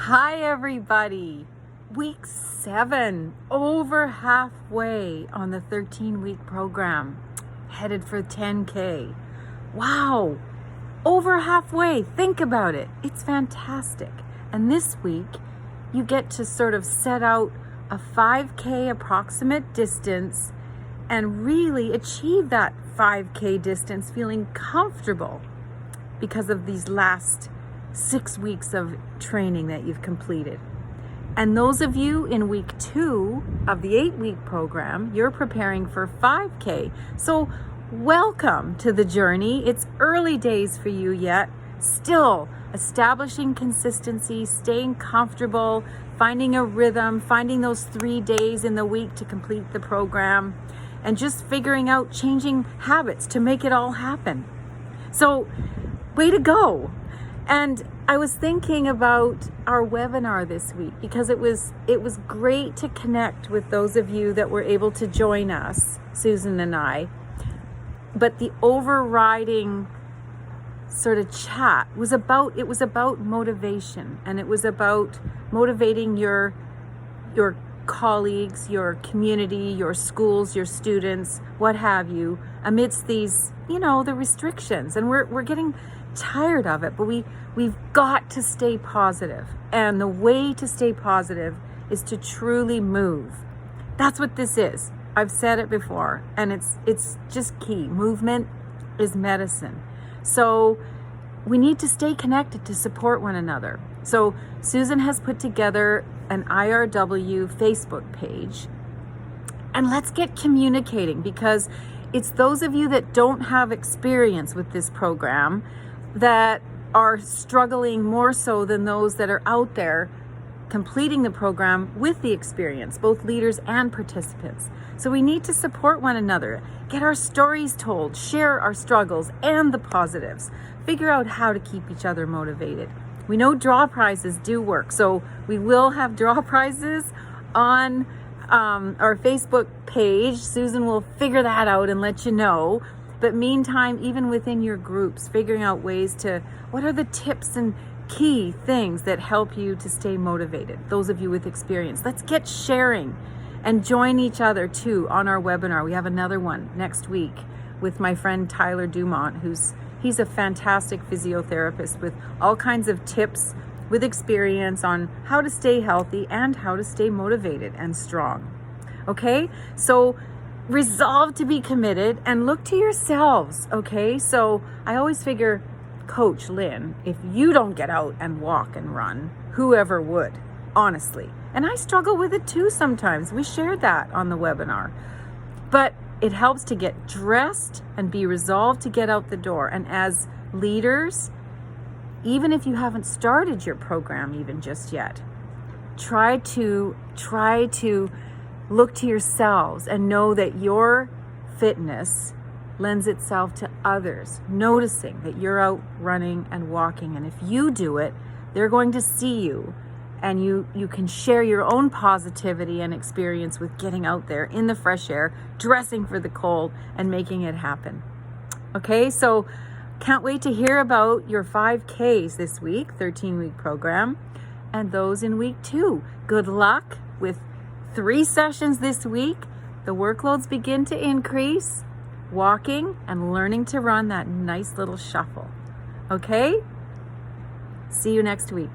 Hi everybody. Week 7, over halfway on the 13-week program, headed for 10K. Wow, over halfway. Think about it. It's fantastic. And this week, you get to sort of set out a 5K approximate distance and really achieve that 5K distance feeling comfortable because of these last 6 weeks of training that you've completed. And those of you in week 2 of the 8-week program, you're preparing for 5K. So welcome to the journey. It's early days for you yet. Still establishing consistency, staying comfortable, finding a rhythm, finding those 3 days in the week to complete the program, and just figuring out changing habits to make it all happen. So way to go. And I was thinking about our webinar this week because it was great to connect with those of you that were able to join us, Susan and I. But the overriding sort of chat was about motivation, and it was about motivating your colleagues, your community, your schools, your students, what have you, amidst these, the restrictions. And we're getting tired of it, but we've got to stay positive. And the way to stay positive is to truly move. That's what this is. I've said it before, and it's just key. Movement is medicine. So we need to stay connected to support one another. So Susan has put together an IRW Facebook page, and let's get communicating, because it's those of you that don't have experience with this program that are struggling more so than those that are out there completing the program with the experience, both leaders and participants. So we need to support one another, get our stories told, share our struggles and the positives, figure out how to keep each other motivated. We know draw prizes do work, so we will have draw prizes on our Facebook page. Susan will figure that out and let you know. But meantime, even within your groups, figuring out ways to, what are the tips and key things that help you to stay motivated? Those of you with experience, let's get sharing and join each other too on our webinar. We have another one next week with my friend Tyler Dumont, he's a fantastic physiotherapist with all kinds of tips with experience on how to stay healthy and how to stay motivated and strong. Okay, so resolve to be committed and look to yourselves. Okay, so I always figure, Coach Lynn, if you don't get out and walk and run, whoever would, honestly. And I struggle with it too sometimes. We shared that on the webinar. But it helps to get dressed and be resolved to get out the door. And as leaders, even if you haven't started your program even just yet, try to look to yourselves and know that your fitness lends itself to others, noticing that you're out running and walking. And if you do it, they're going to see you, and you can share your own positivity and experience with getting out there in the fresh air, dressing for the cold, and making it happen. Okay, so can't wait to hear about your 5Ks this week, 13-week program, and those in week 2. Good luck with 3 sessions this week. The workloads begin to increase, walking and learning to run that nice little shuffle. Okay? See you next week.